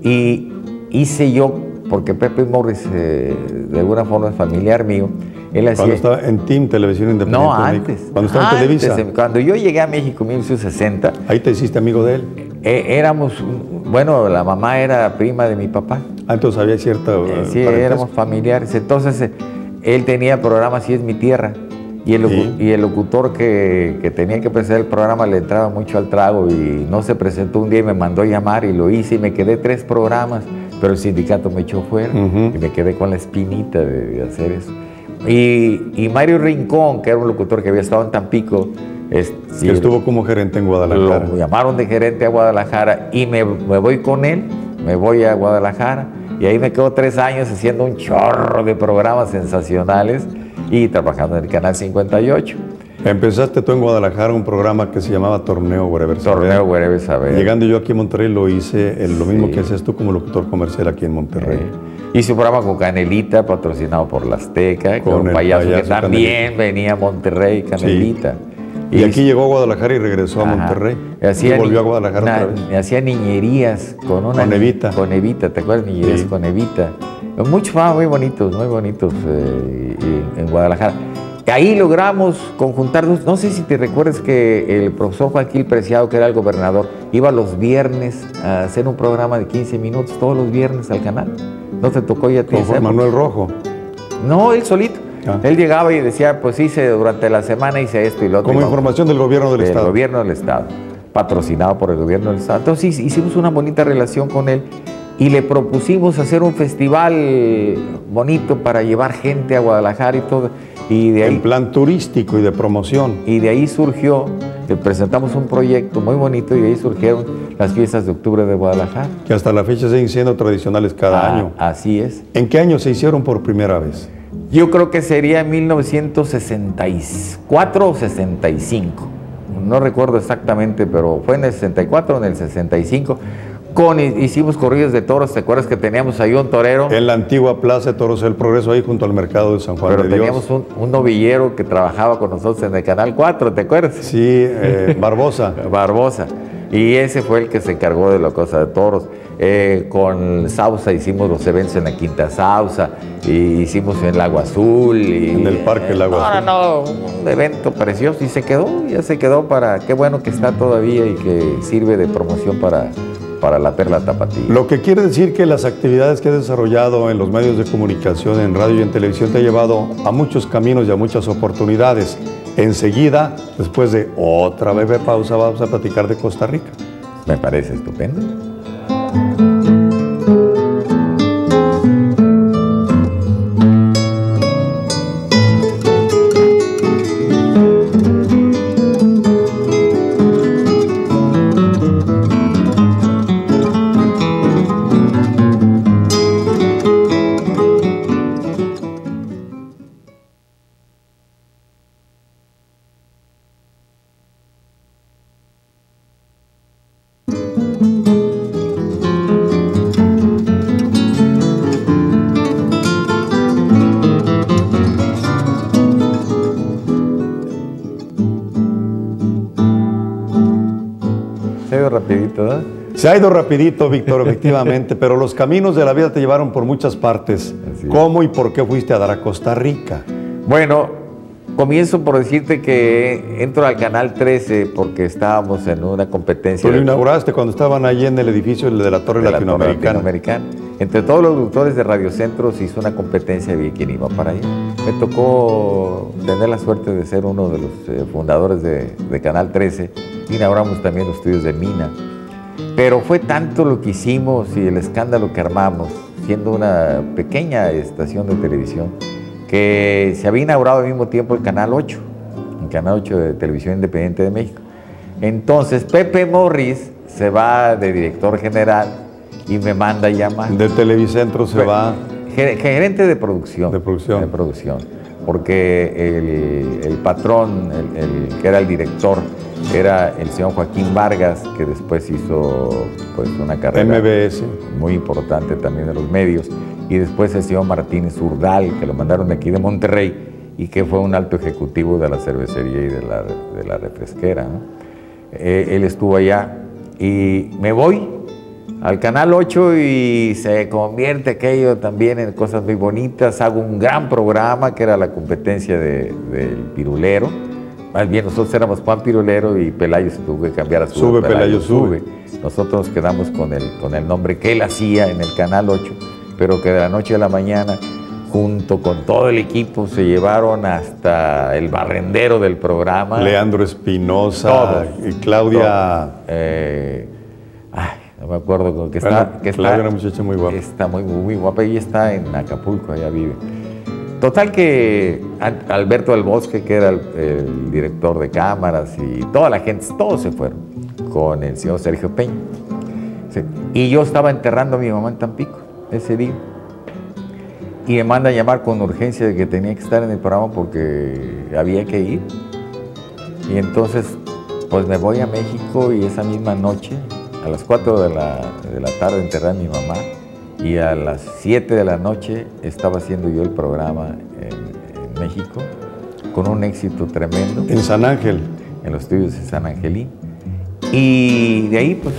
y hice yo, porque Pepe Morris de alguna forma es familiar mío. Cuando estaba en Team Televisión Independiente. No, antes. Cuando estaba en Televisa. Cuando yo llegué a México en 1960. Ahí te hiciste amigo de él. Éramos, bueno, la mamá era prima de mi papá. Ah, entonces había cierta... sí, éramos familiares. Entonces, él tenía programa Así es mi tierra. Y el locutor que tenía que presentar el programa le entraba mucho al trago y no se presentó un día y me mandó llamar y lo hice y me quedé 3 programas, pero el sindicato me echó fuera y me quedé con la espinita de hacer eso. Y Mario Rincón, que era un locutor que había estado en Tampico, que estuvo como gerente en Guadalajara. Lo llamaron de gerente a Guadalajara y me voy con él, me voy a Guadalajara y ahí me quedo 3 años haciendo un chorro de programas sensacionales y trabajando en el Canal 58. Empezaste tú en Guadalajara un programa que se llamaba Torneo Wherever Saber. Torneo Wherever Saber. Llegando yo aquí a Monterrey lo hice, lo mismo que haces tú como locutor comercial aquí en Monterrey. Hice un programa con Canelita, patrocinado por la Azteca, con un payaso que también venía a Monterrey, Canelita. Sí. Y aquí llegó a Guadalajara y regresó a Monterrey. Y volvió a Guadalajara otra vez. Me hacía niñerías con Evita. Con Evita, ¿te acuerdas? Niñerías con Evita. Muchos programas muy bonitos en Guadalajara. Ahí logramos conjuntarnos. No sé si te recuerdas que el profesor Joaquín Preciado, que era el gobernador, iba los viernes a hacer un programa de 15 minutos, todos los viernes al canal. ¿No te tocó ya? ¿Con Juan Manuel Rojo? No, él solito. Él llegaba y decía, pues hice durante la semana, hice esto y lo otro. Como información del gobierno del Estado. Del gobierno del Estado, patrocinado por el gobierno del Estado. Entonces hicimos una bonita relación con él y le propusimos hacer un festival bonito para llevar gente a Guadalajara y todo. Y de ahí, en plan turístico y de promoción. Y de ahí surgió, presentamos un proyecto muy bonito y de ahí surgieron las fiestas de octubre de Guadalajara. Que hasta la fecha siguen siendo tradicionales cada año. Así es. ¿En qué año se hicieron por primera vez? Yo creo que sería en 1964 o 65. No recuerdo exactamente, pero fue en el 64 o en el 65. Hicimos corridas de toros, ¿te acuerdas que teníamos ahí un torero? En la antigua Plaza de Toros del Progreso, ahí junto al mercado de San Juan de Dios. Pero teníamos un novillero que trabajaba con nosotros en el Canal 4, ¿te acuerdas? Sí, Barbosa. Barbosa. Y ese fue el que se encargó de la cosa de toros. Con Sausa hicimos los eventos en la Quinta Sausa, y hicimos en Lago Azul. Y, en el Parque Lago Azul. No, un evento precioso y se quedó, ya se quedó para, qué bueno que está todavía y que sirve de promoción para la Perla Tapatía. Lo que quiere decir que las actividades que has desarrollado en los medios de comunicación, en radio y en televisión, te ha llevado a muchos caminos y a muchas oportunidades. Enseguida, después de otra breve pausa, vamos a platicar de Costa Rica. Me parece estupendo. Se ha ido rapidito, Víctor, efectivamente, pero los caminos de la vida te llevaron por muchas partes. ¿Cómo y por qué fuiste a dar a Costa Rica? Bueno, comienzo por decirte que entro al Canal 13 porque estábamos en una competencia. Tú lo inauguraste cuando estaban allí en el edificio de la Torre Latinoamericana. Entre todos los productores de Radiocentro se hizo una competencia de quién iba para allá. Me tocó tener la suerte de ser uno de los fundadores de Canal 13. Inauguramos también los estudios de Mina. Pero fue tanto lo que hicimos y el escándalo que armamos, siendo una pequeña estación de televisión, que se había inaugurado al mismo tiempo el Canal 8, el Canal 8 de Televisión Independiente de México. Entonces Pepe Morris se va de director general y me manda a llamar. De Televicentro se va. Gerente de producción. De producción. De producción. Porque el patrón, el que era el director, era el señor Joaquín Vargas, que después hizo pues una carrera MBS, muy importante también de los medios, y después el señor Martínez Urdal, que lo mandaron de aquí de Monterrey, y que fue un alto ejecutivo de la cervecería y de la refresquera, ¿no? Él estuvo allá, y me voy al Canal 8 y se convierte aquello también en cosas muy bonitas. Hago un gran programa que era la competencia del Pirulero. Más bien nosotros éramos Juan Pirulero y Pelayo se tuvo que cambiar a Sube. Pelayo Sube. Nosotros quedamos con el nombre que él hacía en el Canal 8, pero que de la noche a la mañana, junto con todo el equipo, se llevaron hasta el barrendero del programa. Leandro Espinosa y Claudia... no me acuerdo con que bueno, está. Claudia era una muchacha muy guapa. Está muy guapa y está en Acapulco, allá vive. Total que Alberto del Bosque, que era el director de cámaras, y toda la gente, todos se fueron con el señor Sergio Peña. Sí. Y yo estaba enterrando a mi mamá en Tampico ese día. Y me manda a llamar con urgencia de que tenía que estar en el programa porque había que ir. Y entonces, pues me voy a México y esa misma noche, a las 4 de la tarde, enterré a mi mamá. Y a las 7 de la noche estaba haciendo yo el programa en México, con un éxito tremendo. En San Ángel. En los estudios de San Angelín. Y de ahí, pues,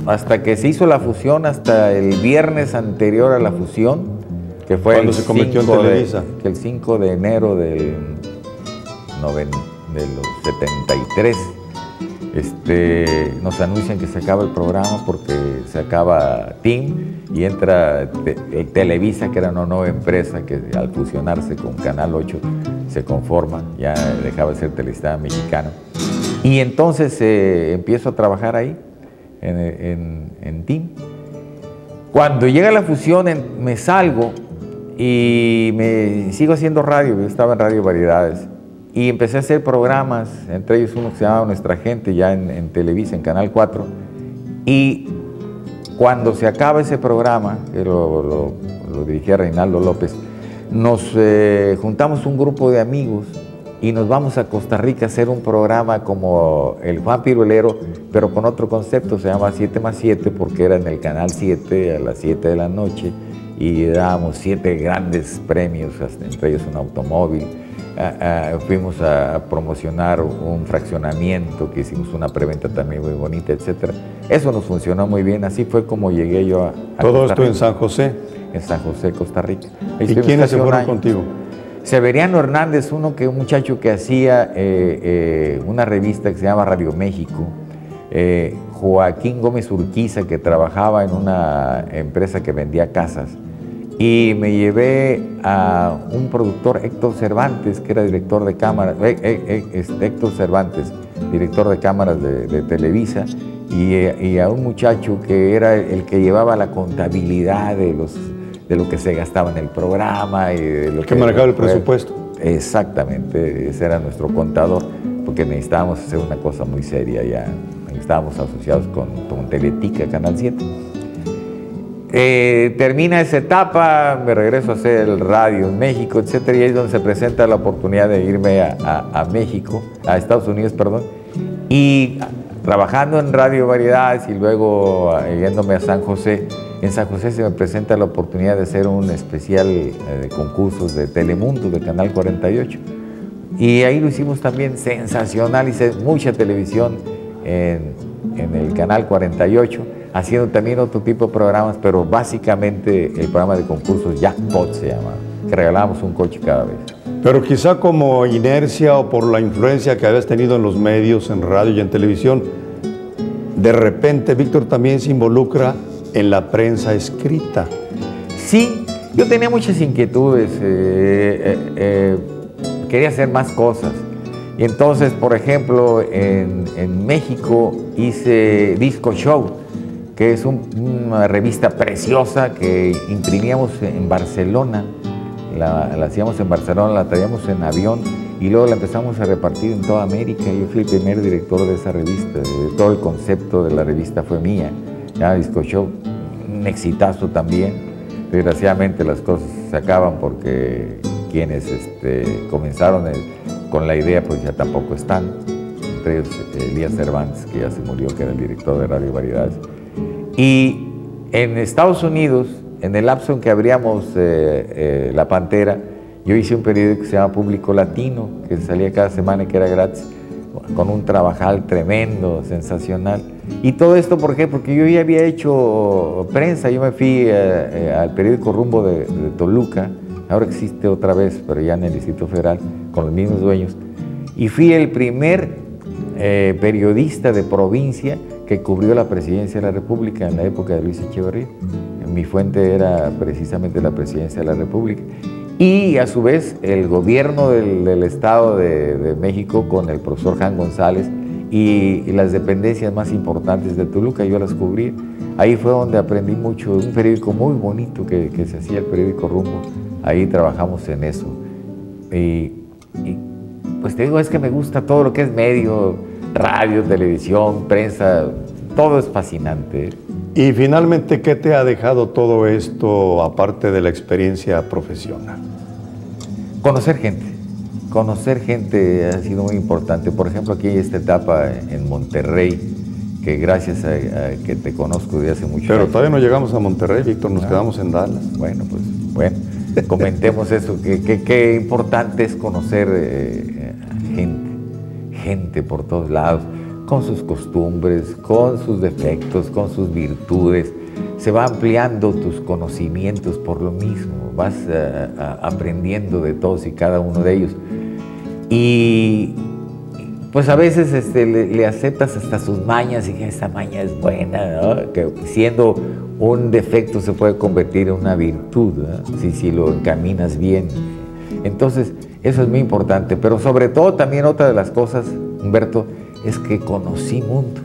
hasta que se hizo la fusión, hasta el viernes anterior a la fusión, que fue cuando se convirtió en Televisa. El 5 de enero de los 73. Nos anuncian que se acaba el programa porque se acaba TIM y entra Televisa, que era una nueva empresa que al fusionarse con Canal 8 se conforma, ya dejaba de ser Televisa Mexicana. Y entonces empiezo a trabajar ahí, en TIM. Cuando llega la fusión me salgo y me sigo haciendo radio, yo estaba en Radio Variedades. Y empecé a hacer programas, entre ellos uno que se llamaba Nuestra Gente, ya en Televisa, en Canal 4. Y cuando se acaba ese programa, que lo dirigía Reinaldo López, nos juntamos un grupo de amigos y nos vamos a Costa Rica a hacer un programa como el Juan Pirulero, pero con otro concepto, se llama 7+7, porque era en el Canal 7 a las 7 de la noche y dábamos 7 grandes premios, entre ellos un automóvil. Fuimos a promocionar un fraccionamiento, que hicimos una preventa también muy bonita, etc. Eso nos funcionó muy bien, así fue como llegué yo a ¿Todo Costa esto Rica. en San José? En San José, Costa Rica. ¿Y quiénes se fueron contigo? Severiano Hernández, un muchacho que hacía una revista que se llama Radio México. Joaquín Gómez Urquiza, que trabajaba en una empresa que vendía casas. Y me llevé a un productor, Héctor Cervantes, que era director de cámaras, Héctor Cervantes, director de cámaras de Televisa, y a un muchacho que era el que llevaba la contabilidad de lo que se gastaba en el programa. Y de lo que manejaba el presupuesto. Exactamente, ese era nuestro contador, porque necesitábamos hacer una cosa muy seria ya. Estábamos asociados con Teletica, Canal 7. Termina esa etapa, me regreso a hacer el radio en México, etcétera, y ahí es donde se presenta la oportunidad de irme a México, a Estados Unidos, perdón, y trabajando en Radio Variedades y luego yéndome a San José. En San José se me presenta la oportunidad de hacer un especial de concursos de Telemundo, de Canal 48, y ahí lo hicimos también sensacional, hice mucha televisión en el Canal 48, haciendo también otro tipo de programas, pero básicamente el programa de concursos Jackpot se llama, que regalábamos un coche cada vez. Pero quizá como inercia o por la influencia que habías tenido en los medios, en radio y en televisión, de repente Víctor también se involucra en la prensa escrita. Sí, yo tenía muchas inquietudes, quería hacer más cosas. Y entonces, por ejemplo, en México hice Disco Show, que es una revista preciosa que imprimíamos en Barcelona. La hacíamos en Barcelona, la traíamos en avión y luego la empezamos a repartir en toda América. Yo fui el primer director de esa revista. Todo el concepto de la revista fue mía. Ya Disco Show, un exitazo también. Desgraciadamente las cosas se acaban porque quienes comenzaron con la idea pues ya tampoco están. Entre ellos Elías Cervantes, que ya se murió, que era el director de Radio Variedades. Y en Estados Unidos, en el lapso en que abríamos La Pantera, yo hice un periódico que se llama Público Latino, que salía cada semana y que era gratis, con un trabajal tremendo, sensacional. Y todo esto, ¿por qué? Porque yo ya había hecho prensa. Yo me fui al periódico Rumbo de Toluca, ahora existe otra vez, pero ya en el Distrito Federal, con los mismos dueños. Y fui el primer periodista de provincia que cubrió la presidencia de la República en la época de Luis Echeverría. Mi fuente era precisamente la presidencia de la República. Y a su vez el gobierno del Estado de México con el profesor Jan González y las dependencias más importantes de Toluca, yo las cubrí. Ahí fue donde aprendí mucho, un periódico muy bonito que se hacía, el periódico Rumbo. Ahí trabajamos en eso. Y pues te digo, es que me gusta todo lo que es medio, radio, televisión, prensa, todo es fascinante. Y finalmente, ¿qué te ha dejado todo esto, aparte de la experiencia profesional? Conocer gente. Conocer gente ha sido muy importante. Por ejemplo, aquí hay esta etapa en Monterrey, que gracias a que te conozco de hace mucho tiempo. Pero todavía no llegamos a Monterrey, Víctor, nos quedamos en Dallas. Bueno, pues, comentemos eso, que importante es conocer gente por todos lados, con sus costumbres, con sus defectos, con sus virtudes. Se va ampliando tus conocimientos por lo mismo, vas aprendiendo de todos y cada uno de ellos. Y pues a veces le aceptas hasta sus mañas y que esta maña es buena, ¿no? Que siendo un defecto se puede convertir en una virtud, ¿no? si lo encaminas bien. Entonces, eso es muy importante. Pero sobre todo también otra de las cosas, Humberto, es que conocí mundo.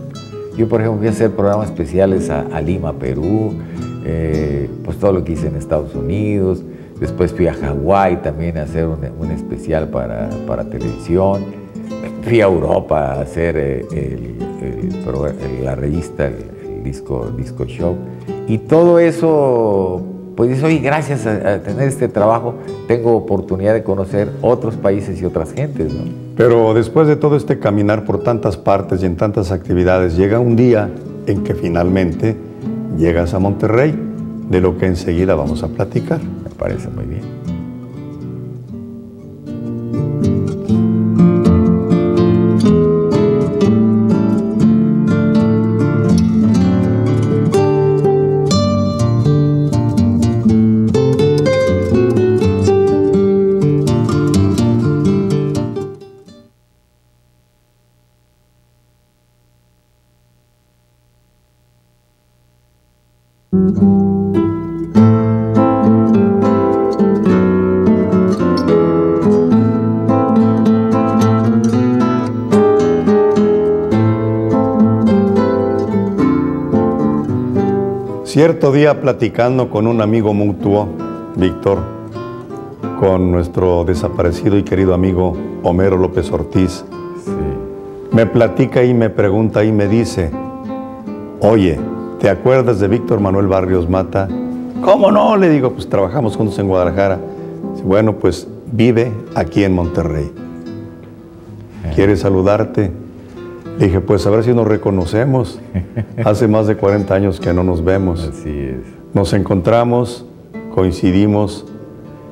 Yo, por ejemplo, fui a hacer programas especiales a Lima, Perú, pues todo lo que hice en Estados Unidos. Después fui a Hawái también a hacer un especial para televisión. Fui a Europa a hacer la revista, el disco show. Y todo eso, pues hoy gracias a tener este trabajo, tengo oportunidad de conocer otros países y otras gentes, ¿no? Pero después de todo este caminar por tantas partes y en tantas actividades, llega un día en que finalmente llegas a Monterrey, de lo que enseguida vamos a platicar. Me parece muy bien. Cierto día, platicando con un amigo mutuo, Víctor, con nuestro desaparecido y querido amigo Homero López Ortiz, Sí. me platica y me pregunta y me dice: oye, ¿te acuerdas de Víctor Manuel Barrios Mata? ¿Cómo no? Le digo, pues trabajamos juntos en Guadalajara. Dice, bueno, pues vive aquí en Monterrey. ¿Quiere saludarte? Le dije, pues a ver si nos reconocemos. Hace más de 40 años que no nos vemos. Así es. Nos encontramos, coincidimos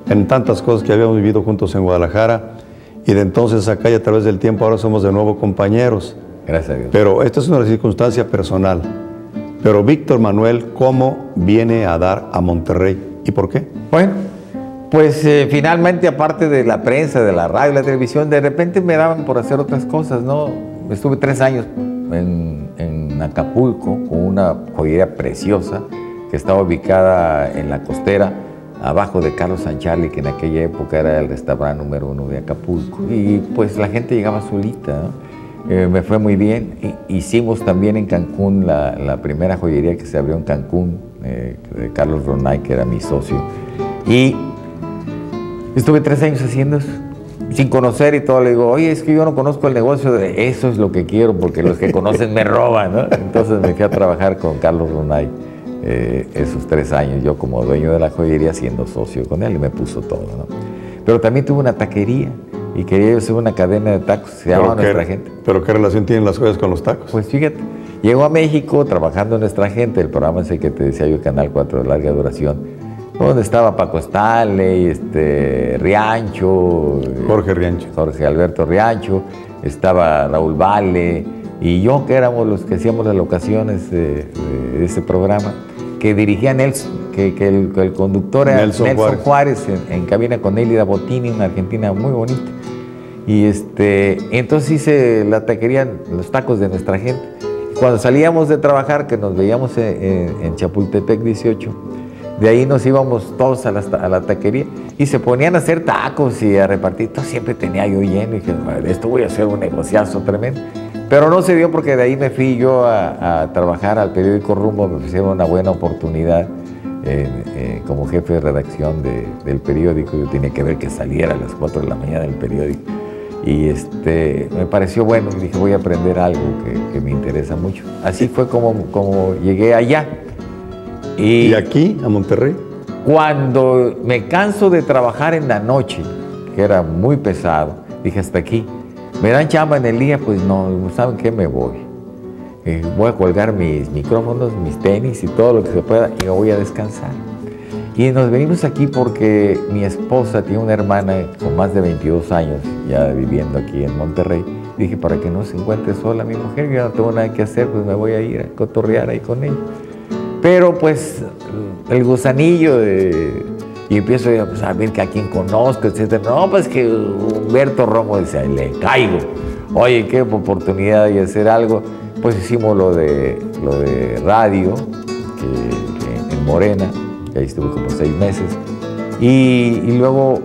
en tantas cosas que habíamos vivido juntos en Guadalajara, y de entonces acá y a través del tiempo ahora somos de nuevo compañeros. Gracias a Dios. Pero esta es una circunstancia personal. Pero Víctor Manuel, ¿cómo viene a dar a Monterrey? ¿Y por qué? Bueno, Pues finalmente, aparte de la prensa, de la radio, la televisión, de repente me daban por hacer otras cosas, ¿no? Estuve 3 años en Acapulco con una joyería preciosa que estaba ubicada en la costera, abajo de Carlos Sancharli, que en aquella época era el restaurante número 1 de Acapulco. Y pues la gente llegaba solita, ¿no? Me fue muy bien. Hicimos también en Cancún la primera joyería que se abrió en Cancún, de Carlos Ronay, que era mi socio. Y estuve 3 años haciendo eso, sin conocer y todo. Le digo, oye, es que yo no conozco el negocio, de eso es lo que quiero, porque los que conocen me roban, ¿no? Entonces me fui a trabajar con Carlos Ronay esos 3 años, yo como dueño de la joyería, siendo socio con él, y me puso todo, ¿no? Pero también tuve una taquería y quería yo hacer una cadena de tacos, se llamaba Nuestra Gente. ¿Pero qué relación tienen las joyas con los tacos? Pues fíjate, llegó a México trabajando en Nuestra Gente, el programa ese que te decía yo, Canal 4 de larga duración, donde estaba Paco Stanley, Riancho, Jorge Alberto Riancho, estaba Raúl Vale y yo, que éramos los que hacíamos las locaciones de ese programa, que dirigía Nelson, que el conductor era Nelson Juárez en cabina con Elida Bottini, una argentina muy bonita. Y entonces hice la taquería, los tacos de Nuestra Gente. Cuando salíamos de trabajar, que nos veíamos en Chapultepec 18, de ahí nos íbamos todos a la taquería y se ponían a hacer tacos y a repartir. Entonces siempre tenía yo lleno y dije, esto voy a hacer un negociazo tremendo. Pero no se dio porque de ahí me fui yo a trabajar al periódico Rumbo, me ofrecieron una buena oportunidad como jefe de redacción del periódico. Yo tenía que ver que saliera a las 4 de la mañana del periódico. Y me pareció bueno y dije, voy a aprender algo que me interesa mucho. Así fue como llegué allá. ¿Y aquí, a Monterrey? Cuando me canso de trabajar en la noche, que era muy pesado, dije, hasta aquí. Me dan chamba en el día, pues no, ¿saben qué? Me voy. Voy a colgar mis micrófonos, mis tenis y todo lo que se pueda y me voy a descansar. Y nos venimos aquí porque mi esposa tiene una hermana con más de 22 años ya viviendo aquí en Monterrey. Dije, para que no se encuentre sola mi mujer, yo no tengo nada que hacer, pues me voy a ir a cotorrear ahí con ella. Pero pues el gusanillo y empiezo a ver que a quién conozco, etc. No, pues que Humberto Romo dice, le caigo. Oye, qué oportunidad de hacer algo. Pues hicimos lo de radio que en Morena, que ahí estuve como 6 meses. Y luego,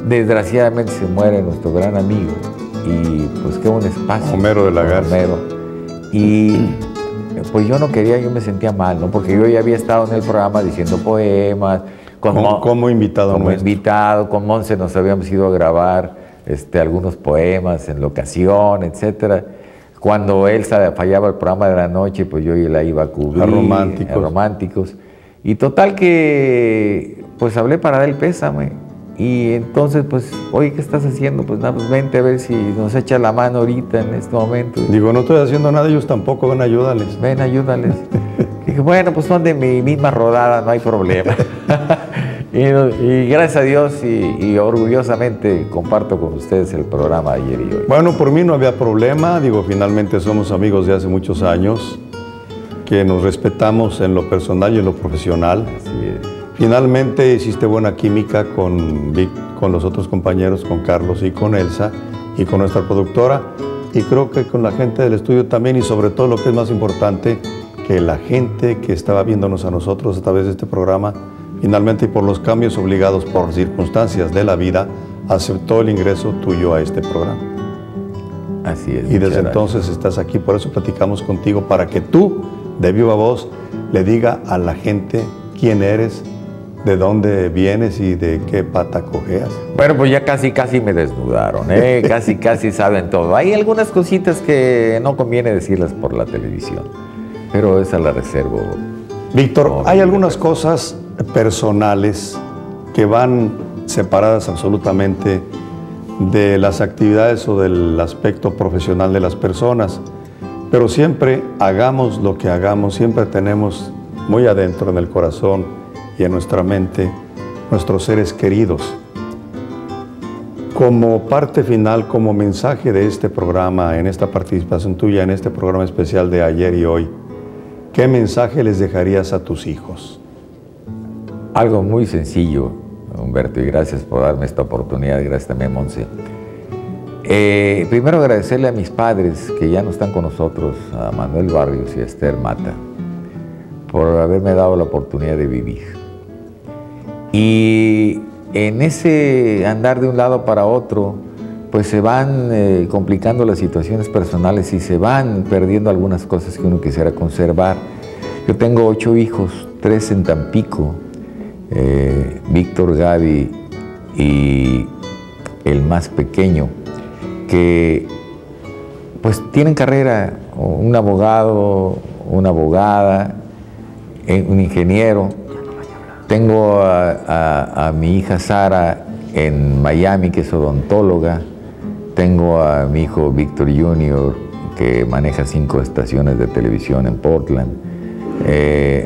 desgraciadamente, se muere nuestro gran amigo. Y pues queda un espacio. Homero de la Garza. Homero. Y pues yo no quería, yo me sentía mal, ¿no? Porque yo ya había estado en el programa diciendo poemas. Como invitado. Como invitado, con Monse nos habíamos ido a grabar algunos poemas en locación, etcétera. Cuando Elsa fallaba el programa de la noche, pues yo la iba a cubrir. A Románticos. Y total que, pues hablé para dar el pésame. Y entonces, pues, oye, ¿qué estás haciendo? Pues nada, pues vente a ver si nos echa la mano ahorita en este momento. Digo, no estoy haciendo nada, ellos tampoco, ven, ayúdales. Ven, ayúdales. Dije, bueno, pues son de mi misma rodada, no hay problema. y gracias a Dios y orgullosamente comparto con ustedes el programa ayer y hoy. Bueno, por mí no había problema, digo, finalmente somos amigos de hace muchos años, que nos respetamos en lo personal y en lo profesional. Así es. Finalmente hiciste buena química con los otros compañeros, con Carlos y con Elsa y con nuestra productora, y creo que con la gente del estudio también, y sobre todo lo que es más importante, que la gente que estaba viéndonos a nosotros a través de este programa, finalmente y por los cambios obligados por circunstancias de la vida, aceptó el ingreso tuyo a este programa. Así es. Y desde entonces estás aquí, por eso platicamos contigo, para que tú, de viva voz, le diga a la gente quién eres, de dónde vienes y de qué pata cojeas. Bueno, pues ya casi me desnudaron, casi saben todo. Hay algunas cositas que no conviene decirlas por la televisión, pero esa la reservo. Víctor, hay algunas cosas personales que van separadas absolutamente de las actividades o del aspecto profesional de las personas, pero siempre hagamos lo que hagamos, siempre tenemos muy adentro en el corazón y en nuestra mente nuestros seres queridos. Como parte final, como mensaje de este programa, en esta participación tuya en este programa especial de ayer y hoy, ¿qué mensaje les dejarías a tus hijos? Algo muy sencillo, Humberto, y gracias por darme esta oportunidad. Gracias también, Monse. Primero agradecerle a mis padres, que ya no están con nosotros, a Manuel Barrios y a Esther Mata, por haberme dado la oportunidad de vivir. Y en ese andar de un lado para otro, pues se van complicando las situaciones personales y se van perdiendo algunas cosas que uno quisiera conservar. Yo tengo 8 hijos, 3 en Tampico, Víctor, Gaby y el más pequeño, que pues tienen carrera, un abogado, una abogada, un ingeniero. Tengo a mi hija Sara en Miami, que es odontóloga. Tengo a mi hijo Víctor Jr., que maneja 5 estaciones de televisión en Portland.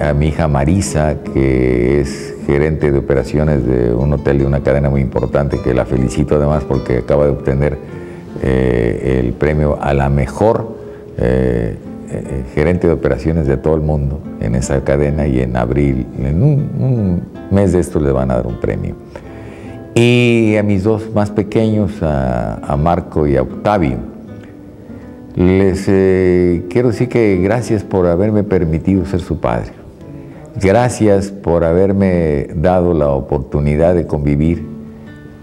A mi hija Marisa, que es gerente de operaciones de un hotel de una cadena muy importante, que la felicito además porque acaba de obtener el premio a la mejor gerente de operaciones de todo el mundo en esa cadena, y en abril, en un mes de esto, le van a dar un premio. Y a mis 2 más pequeños, a Marco y a Octavio, les quiero decir que gracias por haberme permitido ser su padre. Gracias por haberme dado la oportunidad de convivir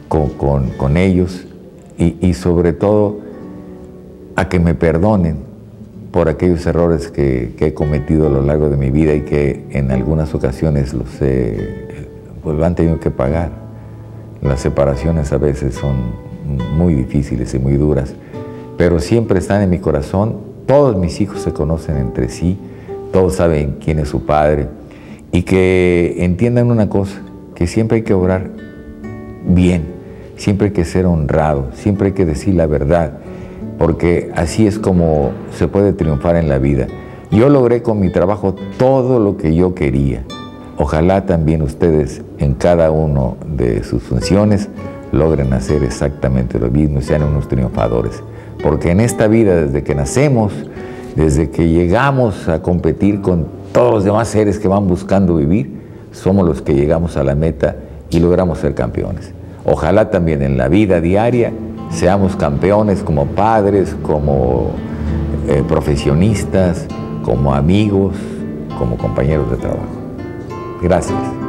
con ellos, y sobre todo a que me perdonen por aquellos errores que he cometido a lo largo de mi vida, y que en algunas ocasiones pues lo han tenido que pagar. Las separaciones a veces son muy difíciles y muy duras, pero siempre están en mi corazón. Todos mis hijos se conocen entre sí, todos saben quién es su padre, y que entiendan una cosa, que siempre hay que obrar bien, siempre hay que ser honrado, siempre hay que decir la verdad, porque así es como se puede triunfar en la vida. Yo logré con mi trabajo todo lo que yo quería. Ojalá también ustedes, en cada uno de sus funciones, logren hacer exactamente lo mismo y sean unos triunfadores. Porque en esta vida, desde que nacemos, desde que llegamos a competir con todos los demás seres que van buscando vivir, somos los que llegamos a la meta y logramos ser campeones. Ojalá también en la vida diaria seamos campeones como padres, como profesionistas, como amigos, como compañeros de trabajo. Gracias.